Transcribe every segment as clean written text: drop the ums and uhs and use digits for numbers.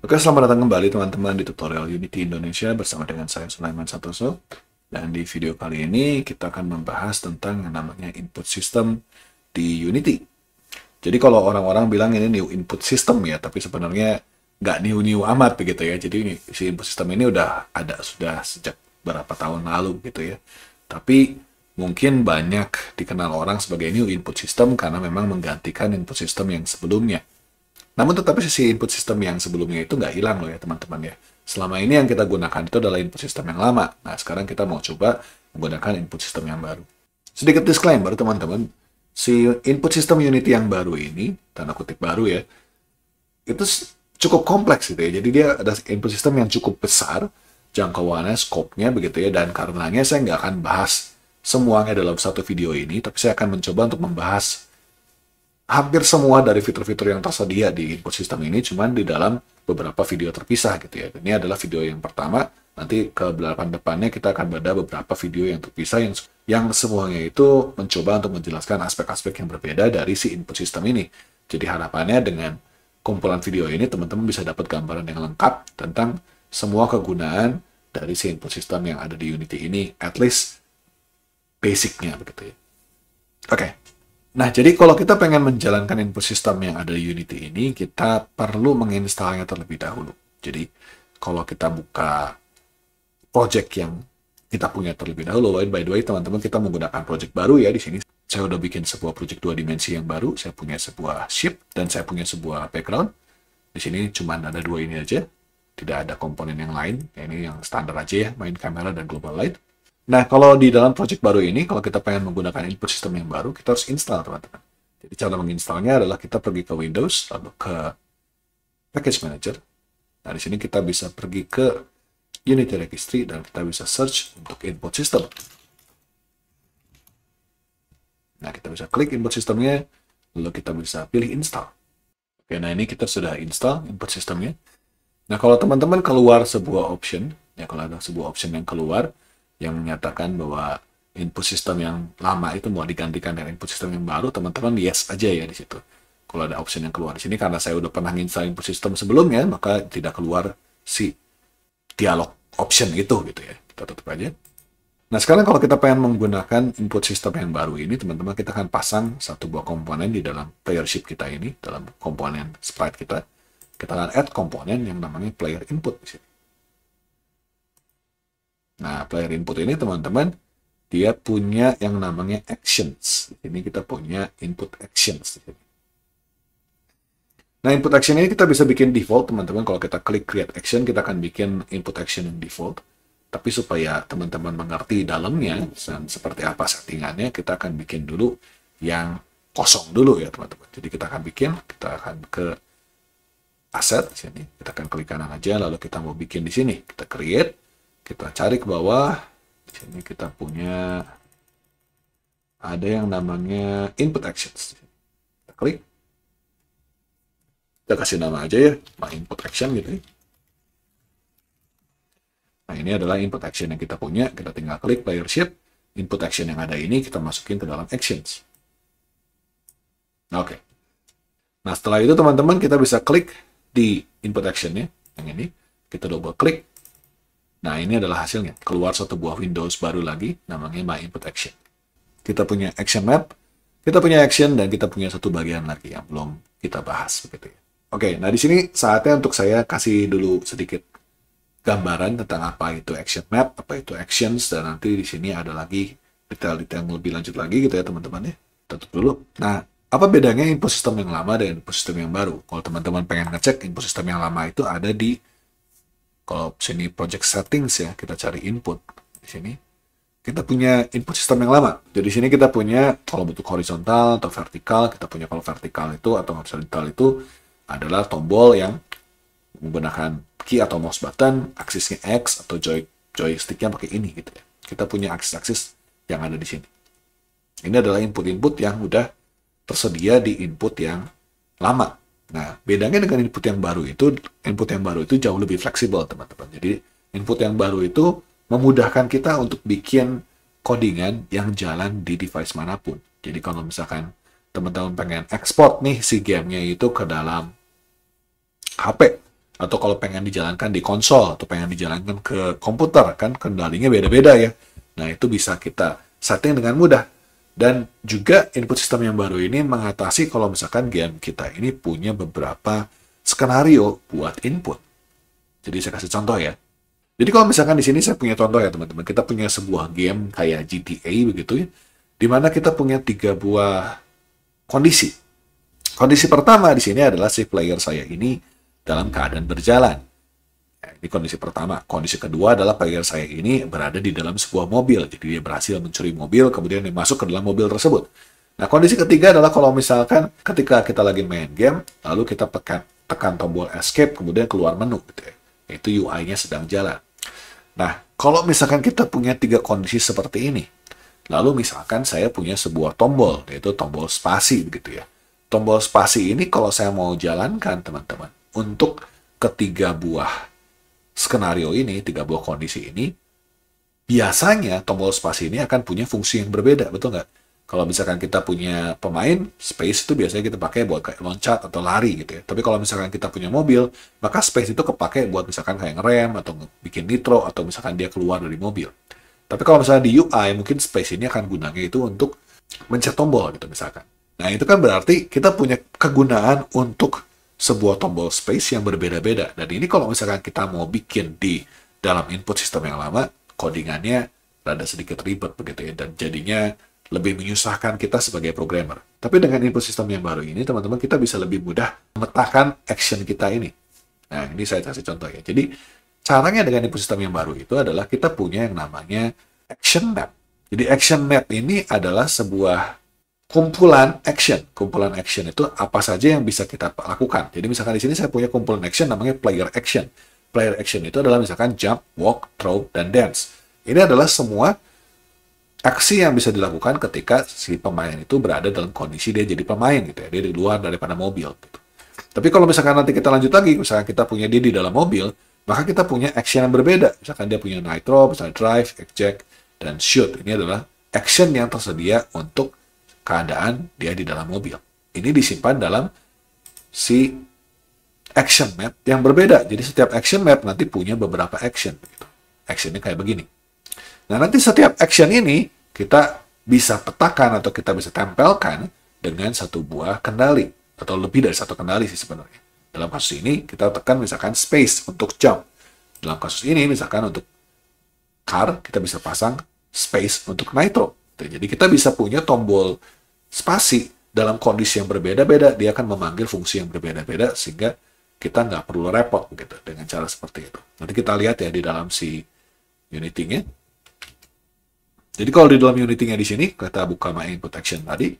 Oke, selamat datang kembali teman-teman di tutorial Unity Indonesia bersama dengan saya Sulaiman Santoso. Dan di video kali ini kita akan membahas tentang yang namanya input system di Unity. Jadi kalau orang-orang bilang ini new input system ya, tapi sebenarnya nggak new-new amat begitu ya. Jadi si input system ini udah ada sudah sejak berapa tahun lalu gitu ya. Tapi mungkin banyak dikenal orang sebagai new input system karena memang menggantikan input system yang sebelumnya. Namun tetapi sisi input system yang sebelumnya itu nggak hilang loh ya teman-teman ya. Selama ini yang kita gunakan itu adalah input system yang lama. Nah sekarang kita mau coba menggunakan input system yang baru. Sedikit disclaimer teman-teman, si input system Unity yang baru ini, tanda kutip baru ya, itu cukup kompleks gitu ya. Jadi dia ada input system yang cukup besar, jangkauannya, scope-nya begitu ya, dan karenanya saya nggak akan bahas semuanya dalam satu video ini, tapi saya akan mencoba untuk membahas hampir semua dari fitur-fitur yang tersedia di input system ini cuman di dalam beberapa video terpisah gitu ya. Ini adalah video yang pertama, nanti ke belakang depannya kita akan ada beberapa video yang terpisah yang semuanya itu mencoba untuk menjelaskan aspek-aspek yang berbeda dari si input system ini. Jadi harapannya dengan kumpulan video ini teman-teman bisa dapat gambaran yang lengkap tentang semua kegunaan dari si input system yang ada di Unity ini, at least basicnya begitu ya. Oke. Nah, jadi kalau kita pengen menjalankan input system yang ada di Unity ini, kita perlu menginstalnya terlebih dahulu. Jadi, kalau kita buka project yang kita punya terlebih dahulu, by the way, teman-teman, kita menggunakan project baru ya di sini. Saya udah bikin sebuah project 2 dimensi yang baru, saya punya sebuah ship, dan saya punya sebuah background. Di sini cuma ada dua ini aja, tidak ada komponen yang lain. Ya, ini yang standar aja ya, main kamera dan global light. Nah, kalau di dalam project baru ini, kalau kita pengen menggunakan input system yang baru, kita harus install, teman-teman. Jadi, cara menginstalnya adalah kita pergi ke Windows, lalu ke Package Manager. Nah, di sini kita bisa pergi ke Unity Registry, dan kita bisa search untuk input system. Nah, kita bisa klik input systemnya, lalu kita bisa pilih install. Oke, nah ini kita sudah install input systemnya. Nah, kalau teman-teman keluar sebuah option, ya kalau ada sebuah option yang keluar, yang menyatakan bahwa input system yang lama itu mau digantikan dengan input system yang baru, teman-teman yes aja ya di situ. Kalau ada option yang keluar di sini, karena saya udah pernah install input system sebelumnya, maka tidak keluar si dialog option itu gitu ya. Kita tutup aja. Nah, sekarang kalau kita pengen menggunakan input system yang baru ini, teman-teman, kita akan pasang satu buah komponen di dalam player ship kita ini, dalam komponen sprite kita. Kita akan add komponen yang namanya player input di sini. Nah, player input ini teman-teman, dia punya yang namanya actions. Ini kita punya input actions. Nah, input action ini kita bisa bikin default, teman-teman. Kalau kita klik create action, kita akan bikin input action yang default. Tapi supaya teman-teman mengerti dalamnya dan seperti apa settingannya, kita akan bikin dulu yang kosong dulu ya, teman-teman. Jadi kita akan ke asset di sini. Kita akan klik kanan aja, lalu kita mau bikin di sini. Kita create. Kita cari ke bawah, di sini kita punya ada yang namanya input actions. Kita klik, kita kasih nama aja ya, my input action gitu ya. Nah, ini adalah input action yang kita punya, kita tinggal klik player ship, input action yang ada ini kita masukin ke dalam actions. Oke. Nah, setelah itu teman-teman kita bisa klik di input actionnya, yang ini, kita double klik. Nah, ini adalah hasilnya. Keluar satu buah Windows baru lagi, namanya My Input Action. Kita punya action map, kita punya action, dan kita punya satu bagian lagi yang belum kita bahas. Begitu ya. Oke, nah di sini saatnya untuk saya kasih dulu sedikit gambaran tentang apa itu action map, apa itu actions, dan nanti di sini ada lagi detail-detail yang lebih lanjut lagi gitu ya teman-teman ya. Tutup dulu. Nah, apa bedanya input system yang lama dan input system yang baru? Kalau teman-teman pengen ngecek, input system yang lama itu ada di, kalau sini project settings ya, kita cari input di sini. Kita punya input system yang lama. Jadi di sini kita punya kalau bentuk horizontal atau vertikal. Kita punya kalau vertikal itu atau horizontal itu adalah tombol yang menggunakan key atau mouse button, aksisnya X atau joysticknya pakai ini gitu ya. Kita punya aksis-aksis yang ada di sini. Ini adalah input-input yang udah tersedia di input yang lama. Nah, bedanya dengan input yang baru itu jauh lebih fleksibel, teman-teman. Jadi, input yang baru itu memudahkan kita untuk bikin codingan yang jalan di device manapun. Jadi, kalau misalkan teman-teman pengen ekspor nih si gamenya itu ke dalam HP, Atau kalau pengen dijalankan di konsol, atau pengen dijalankan ke komputer, kan kendalinya beda-beda ya. Nah, itu bisa kita setting dengan mudah. Dan juga input sistem yang baru ini mengatasi kalau misalkan game kita ini punya beberapa skenario buat input. Jadi saya kasih contoh ya. Jadi kalau misalkan di sini saya punya contoh ya teman-teman, kita punya sebuah game kayak GTA begitu ya, di mana kita punya 3 buah kondisi. Kondisi pertama di sini adalah si player saya ini dalam keadaan berjalan. Ya, ini kondisi pertama. Kondisi kedua adalah player saya ini berada di dalam sebuah mobil. Jadi dia berhasil mencuri mobil, kemudian dia masuk ke dalam mobil tersebut. Nah, kondisi ketiga adalah kalau misalkan ketika kita lagi main game, lalu kita tekan tombol escape, kemudian keluar menu. Gitu ya. Itu UI-nya sedang jalan. Nah, kalau misalkan kita punya 3 kondisi seperti ini, lalu misalkan saya punya sebuah tombol, yaitu tombol spasi begitu ya. Tombol spasi ini kalau saya mau jalankan teman-teman, untuk ketiga buah skenario ini, 3 buah kondisi ini, biasanya tombol spasi ini akan punya fungsi yang berbeda, betul nggak? Kalau misalkan kita punya pemain, space itu biasanya kita pakai buat kayak loncat atau lari gitu ya. Tapi kalau misalkan kita punya mobil, maka space itu kepake buat misalkan kayak ngerem atau bikin nitro atau misalkan dia keluar dari mobil. Tapi kalau misalnya di UI, mungkin space ini akan gunanya itu untuk mencet tombol gitu misalkan. Nah, itu kan berarti kita punya kegunaan untuk sebuah tombol space yang berbeda-beda. Dan ini kalau misalkan kita mau bikin di dalam input sistem yang lama, codingannya rada sedikit ribet begitu ya. Dan jadinya lebih menyusahkan kita sebagai programmer. Tapi dengan input sistem yang baru ini, teman-teman, kita bisa lebih mudah memetakan action kita ini. Nah, ini saya kasih contoh ya. Jadi, caranya dengan input sistem yang baru itu adalah kita punya yang namanya action map. Jadi, action map ini adalah sebuah kumpulan action. Kumpulan action itu apa saja yang bisa kita lakukan. Jadi, misalkan di sini saya punya kumpulan action namanya player action. Player action itu adalah misalkan jump, walk, throw, dan dance. Ini adalah semua aksi yang bisa dilakukan ketika si pemain itu berada dalam kondisi dia jadi pemain gitu ya, dia di luar daripada mobil gitu. Tapi kalau misalkan nanti kita lanjut lagi, misalkan kita punya dia di dalam mobil, maka kita punya action yang berbeda. Misalkan dia punya nitro, misalnya drive, eject, dan shoot. Ini adalah action yang tersedia untuk keadaan dia di dalam mobil. Ini disimpan dalam si action map yang berbeda. Jadi setiap action map nanti punya beberapa action. Gitu. Actionnya kayak begini. Nah, nanti setiap action ini kita bisa petakan atau kita bisa tempelkan dengan satu buah kendali. Atau lebih dari satu kendali sih sebenarnya. Dalam kasus ini, kita tekan misalkan space untuk jump. Dalam kasus ini, misalkan untuk car, kita bisa pasang space untuk nitro. Jadi kita bisa punya tombol spasi dalam kondisi yang berbeda-beda. Dia akan memanggil fungsi yang berbeda-beda sehingga kita nggak perlu repot gitu dengan cara seperti itu. Nanti kita lihat ya di dalam si Unity-nya. Jadi kalau di dalam Unity-nya di sini, kita buka my input action tadi,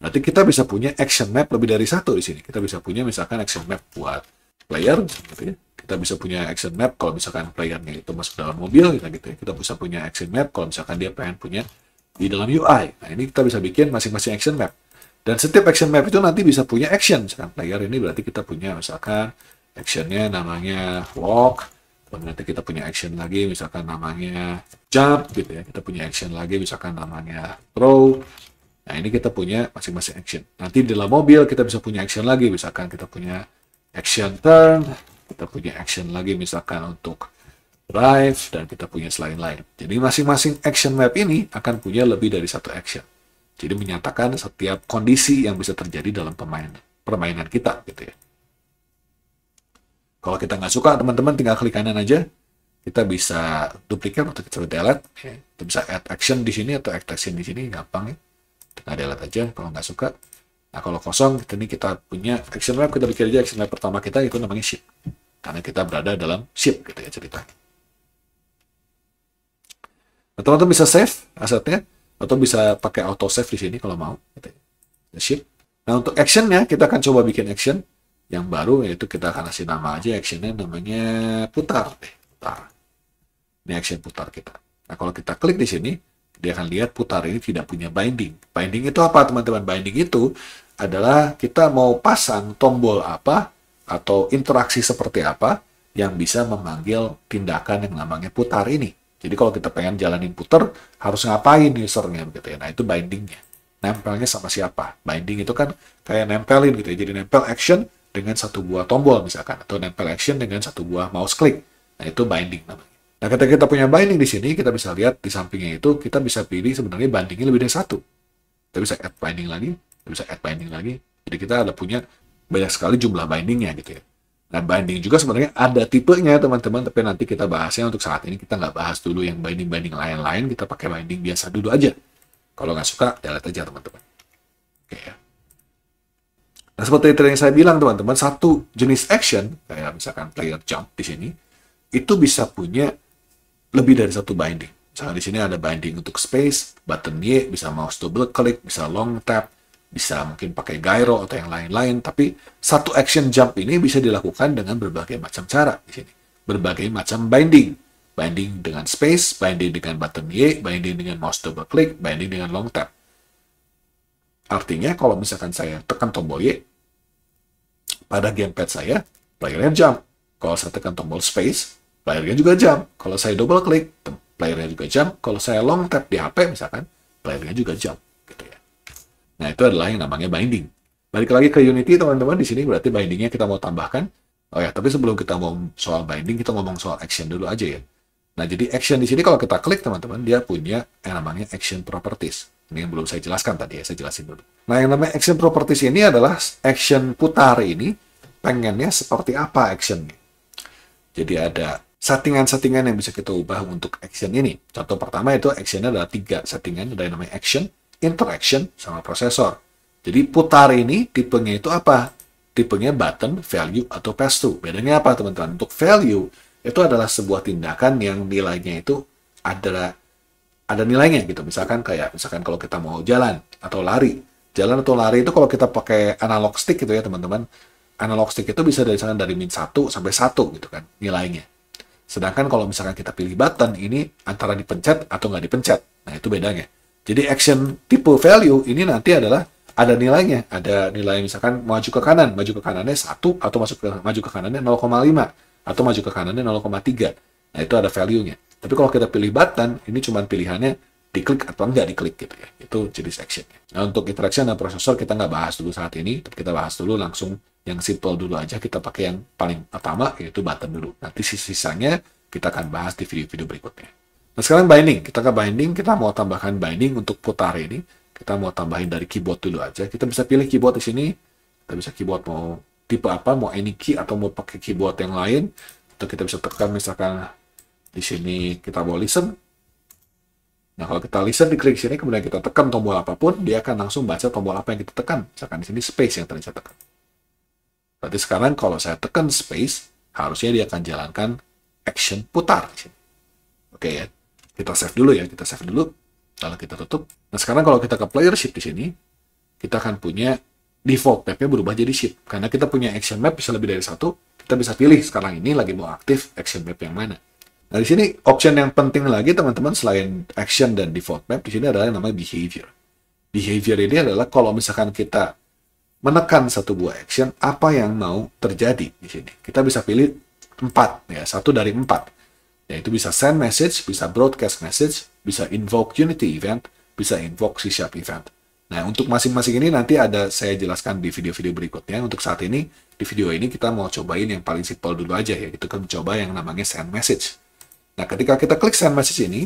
nanti kita bisa punya action map lebih dari satu di sini. Kita bisa punya misalkan action map buat player, gitu ya. Kita bisa punya action map kalau misalkan playernya itu masuk dalam mobil, gitu ya. Kita bisa punya action map kalau misalkan dia pengen punya di dalam UI. Nah, ini kita bisa bikin masing-masing action map. Dan setiap action map itu nanti bisa punya action. Misalkan player ini berarti kita punya misalkan actionnya namanya walk, nanti kita punya action lagi misalkan namanya jump gitu ya, kita punya action lagi misalkan namanya throw. Nah, ini kita punya masing-masing action. Nanti di dalam mobil kita bisa punya action lagi, misalkan kita punya action turn, kita punya action lagi misalkan untuk drive, dan kita punya lain-lain. Jadi masing-masing action map ini akan punya lebih dari satu action. Jadi menyatakan setiap kondisi yang bisa terjadi dalam permainan kita gitu ya. Kalau kita nggak suka, teman-teman tinggal klik kanan aja. Kita bisa duplicate atau kita delete. Ya. Kita bisa add action di sini atau add action di sini, gampang ya. Tinggal delete aja kalau nggak suka. Nah, kalau kosong, kita punya action map, kita bikin aja action map pertama kita, itu namanya ship. Karena kita berada dalam ship gitu ya ceritanya. Nah, teman-teman bisa save asetnya, atau bisa pakai auto save di sini kalau mau. Gitu ya. Ship. Nah, untuk actionnya, kita akan coba bikin action yang baru, yaitu kita akan kasih nama aja actionnya namanya putar. Putar. Ini action putar kita. Nah, kalau kita klik di sini, dia akan lihat putar ini tidak punya binding. Binding itu apa, teman-teman? Binding itu adalah kita mau pasang tombol apa atau interaksi seperti apa yang bisa memanggil tindakan yang namanya putar ini. Jadi kalau kita pengen jalanin putar, harus ngapain usernya gitu ya. Nah, itu bindingnya. Nempelnya sama siapa? Binding itu kan kayak nempelin gitu ya. Jadi nempel action dengan satu buah tombol misalkan, atau nempel action dengan satu buah mouse click. Nah, itu binding namanya. Nah, ketika kita punya binding di sini, kita bisa lihat di sampingnya itu, kita bisa pilih sebenarnya bindingnya lebih dari satu. Kita bisa add binding lagi, kita bisa add binding lagi. Jadi kita ada punya banyak sekali jumlah bindingnya gitu ya. Nah, binding juga sebenarnya ada tipenya teman-teman, tapi nanti kita bahasnya. Untuk saat ini kita nggak bahas dulu yang binding-binding lain-lain, kita pakai binding biasa dulu aja. Kalau nggak suka, delete aja teman-teman. Oke ya. Nah, seperti yang saya bilang teman-teman, satu jenis action, kayak misalkan player jump di sini, itu bisa punya lebih dari satu binding. Misalnya di sini ada binding untuk space, button Y, bisa mouse double click, bisa long tap, bisa mungkin pakai gyro atau yang lain-lain. Tapi satu action jump ini bisa dilakukan dengan berbagai macam cara di sini. Berbagai macam binding. Binding dengan space, binding dengan button Y, binding dengan mouse double click, binding dengan long tap. Artinya kalau misalkan saya tekan tombol Y, pada gamepad saya, playernya jump. Kalau saya tekan tombol space, playernya juga jump. Kalau saya double klik, playernya juga jump. Kalau saya long tap di HP misalkan, playernya juga jump. Gitu ya. Nah, itu adalah yang namanya binding. Balik lagi ke Unity teman-teman, di sini berarti bindingnya kita mau tambahkan. Oh ya, tapi sebelum kita ngomong soal binding, kita ngomong soal action dulu aja ya. Nah, jadi action di sini kalau kita klik teman-teman, dia punya yang namanya action properties. Ini yang belum saya jelaskan tadi ya, saya jelasin dulu. Nah, yang namanya action properties ini adalah action putar ini, pengennya seperti apa actionnya. Jadi ada settingan-settingan yang bisa kita ubah untuk action ini. Contoh pertama itu actionnya adalah 3 settingan, ada yang namanya action, interaction, sama prosesor. Jadi putar ini tipenya itu apa? Tipenya button, value, atau pass-through. Bedanya apa teman-teman? Untuk value, itu adalah sebuah tindakan yang nilainya itu ada nilainya gitu. Misalkan kalau kita mau jalan atau lari. Jalan atau lari itu kalau kita pakai analog stick gitu ya teman-teman. Analog stick itu bisa dari min 1 sampai 1 gitu kan nilainya. Sedangkan kalau misalkan kita pilih button, ini antara dipencet atau nggak dipencet. Nah, itu bedanya. Jadi action tipe value ini nanti adalah ada nilainya. Ada nilai misalkan maju ke kanan. Maju ke kanannya 1 atau maju ke kanannya 0,5. Atau maju ke kanannya 0,3. Nah, itu ada value-nya. Tapi kalau kita pilih button, ini cuma pilihannya diklik atau enggak diklik gitu ya. Itu jenis action-nya. Nah, untuk interaction dan prosesor kita nggak bahas dulu saat ini. Tapi kita bahas dulu langsung yang simple dulu aja. Kita pakai yang paling pertama, yaitu button dulu. Nanti sisanya kita akan bahas di video-video berikutnya. Nah, sekarang binding. Kita ke binding, kita mau tambahkan binding untuk putar ini. Kita mau tambahin dari keyboard dulu aja. Kita bisa pilih keyboard di sini. Kita bisa keyboard mau tipe apa, mau any key atau mau pakai keyboard yang lain. Atau kita bisa tekan misalkan di sini kita mau listen. Nah, kalau kita listen diklik sini, kemudian kita tekan tombol apapun, dia akan langsung baca tombol apa yang kita tekan. Misalkan di sini space yang tadi saya tekan. Berarti sekarang kalau saya tekan space, harusnya dia akan jalankan action putar di sini. Oke ya. Kita save dulu ya, kita save dulu. Lalu kita tutup. Nah, sekarang kalau kita ke player sheet di sini, kita akan punya default map-nya berubah jadi sheet. Karena kita punya action map bisa lebih dari satu, kita bisa pilih sekarang ini lagi mau aktif action map yang mana. Nah, di sini option yang penting lagi teman-teman selain action dan default map, di sini adalah yang namanya behavior. Behavior ini adalah kalau misalkan kita menekan satu buah action, apa yang mau terjadi di sini. Kita bisa pilih 4, ya, 1 dari 4. Yaitu bisa send message, bisa broadcast message, bisa invoke Unity event, bisa invoke C# event. Nah, untuk masing-masing ini nanti ada saya jelaskan di video-video berikutnya. Untuk saat ini, di video ini kita mau cobain yang paling simple dulu aja ya. Kita akan coba yang namanya send message. Nah, ketika kita klik send message ini,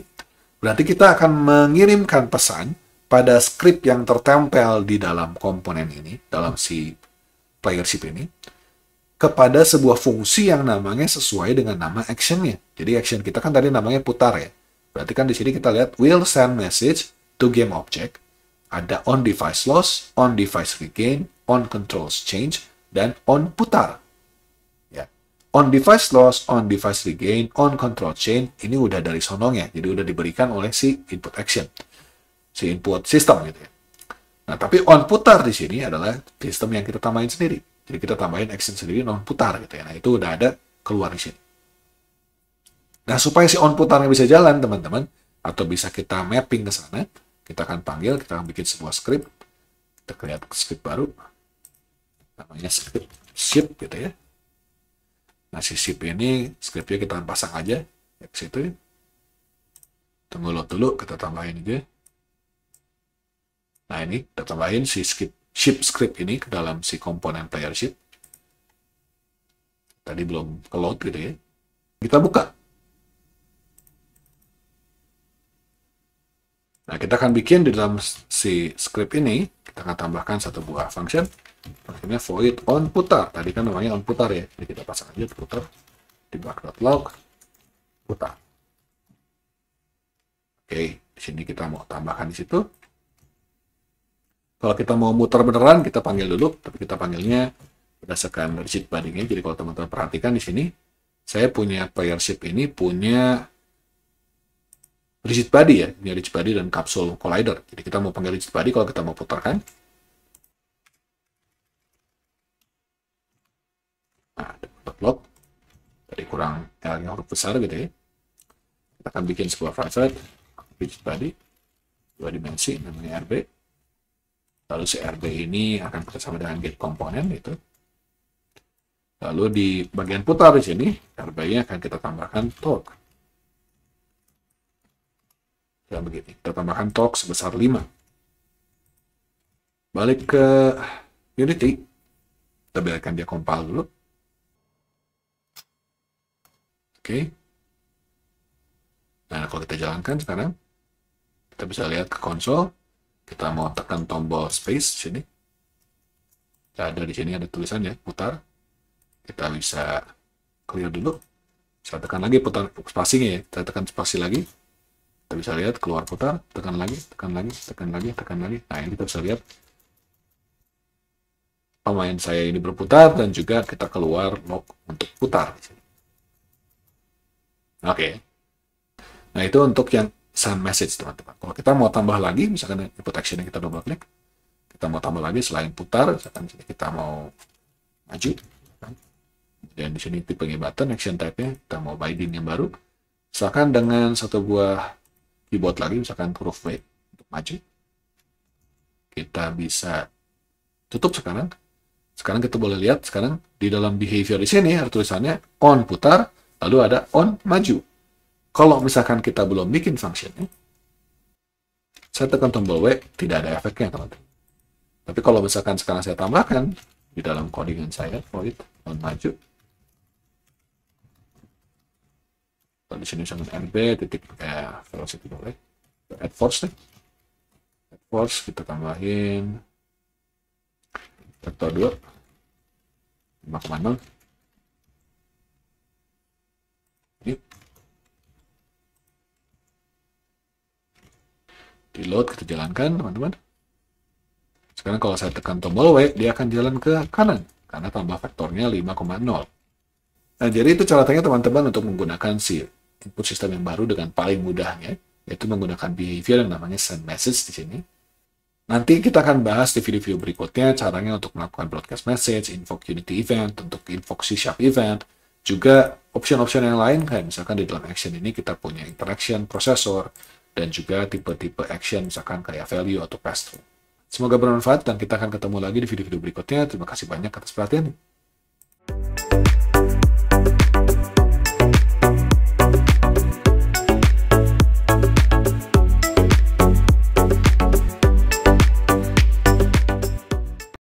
berarti kita akan mengirimkan pesan pada script yang tertempel di dalam komponen ini, dalam si player sheet ini, kepada sebuah fungsi yang namanya sesuai dengan nama actionnya. Jadi action kita kan tadi namanya putar ya. Berarti kan di sini kita lihat will send message to game object. Ada on device loss, on device regain, on controls change, dan on putar. Ya. On device loss, on device regain, on control change, ini udah dari sonongnya. Jadi udah diberikan oleh si input action. Si input system gitu ya. Nah, tapi on putar di sini adalah sistem yang kita tambahin sendiri. Jadi kita tambahin action sendiri non putar gitu ya. Nah, itu udah ada keluar di sini. Nah, supaya si on putarnya bisa jalan, teman-teman, atau bisa kita mapping ke sana, kita akan panggil, kita akan bikin sebuah script. Kita lihat script baru. Namanya script ship gitu ya. Nah, si ship ini, scriptnya kita pasang aja. Ya, ke situ. Tunggu load dulu, kita tambahin aja. Nah, ini kita tambahin si ship script ini ke dalam si komponen player sheet. tadi belum ke load gitu ya. Kita buka. Nah, kita akan bikin di dalam si script ini, kita akan tambahkan satu buah function. Akhirnya void on putar. Tadi kan namanya on putar ya. Jadi kita pasang aja putar debug.log putar. Oke, di sini kita mau tambahkan di situ. Kalau kita mau muter beneran, kita panggil dulu, tapi kita panggilnya berdasarkan rigid body-nya. Jadi kalau teman-teman perhatikan di sini, saya punya player ship ini punya rigid body ya, punya rigid body dan capsule collider. Jadi kita mau panggil rigid body kalau kita mau putarkan. Nah, log tadi kurang L-nya huruf besar gitu ya. Kita akan bikin sebuah private rigid body 2 dimensi namanya RB. Lalu si RB ini akan bersama dengan get komponen itu. Lalu di bagian putar di sini RB-nya akan kita tambahkan torque. Dan begini, kita tambahkan torque sebesar 5. Balik ke Unity, kita biarkan dia compile dulu. Oke. Nah, kalau kita jalankan sekarang, kita bisa lihat ke konsol. Kita mau tekan tombol space di sini. Ada di sini ada tulisan ya, putar. Kita bisa clear dulu. Saya tekan lagi putar spasinya ya. Kita tekan spasi lagi. Kita bisa lihat keluar putar, tekan lagi, tekan lagi, tekan lagi, tekan lagi. Nah, ini kita bisa lihat pemain saya ini berputar dan juga kita keluar log untuk putar di sini. Oke. Nah, itu untuk yang send message, teman-teman. Kalau kita mau tambah lagi, misalkan input action yang kita double klik, kita mau tambah lagi selain putar, misalkan kita mau maju, dan di sini tipenya button, action type-nya, kita mau binding yang baru, misalkan dengan satu buah keyboard lagi, misalkan huruf V untuk maju, kita bisa tutup sekarang. Sekarang kita boleh lihat, sekarang di dalam behavior di sini ada tulisannya on putar, lalu ada on maju. Kalau misalkan kita belum bikin functionnya, saya tekan tombol W, tidak ada efeknya, teman-teman. Tapi kalau misalkan sekarang saya tambahkan di dalam codingan saya, void on maju, di sini misalkan RB titik velocity boleh, add force nih, add force kita tambahin vektor 2 5,0. Di load kita jalankan, teman-teman. Sekarang kalau saya tekan tombol W, dia akan jalan ke kanan karena tambah vektornya 5,0. Nah, jadi itu caranya teman-teman untuk menggunakan si input system yang baru dengan paling mudahnya, yaitu menggunakan behavior yang namanya send message di sini. Nanti kita akan bahas di video-video berikutnya caranya untuk melakukan broadcast message, invoke Unity event, untuk invoke C# event, juga option-option yang lain, kayak misalkan di dalam action ini kita punya interaction, processor, dan juga tipe-tipe action, misalkan kayak value atau pass-through. Semoga bermanfaat dan kita akan ketemu lagi di video-video berikutnya. Terima kasih banyak atas perhatiannya.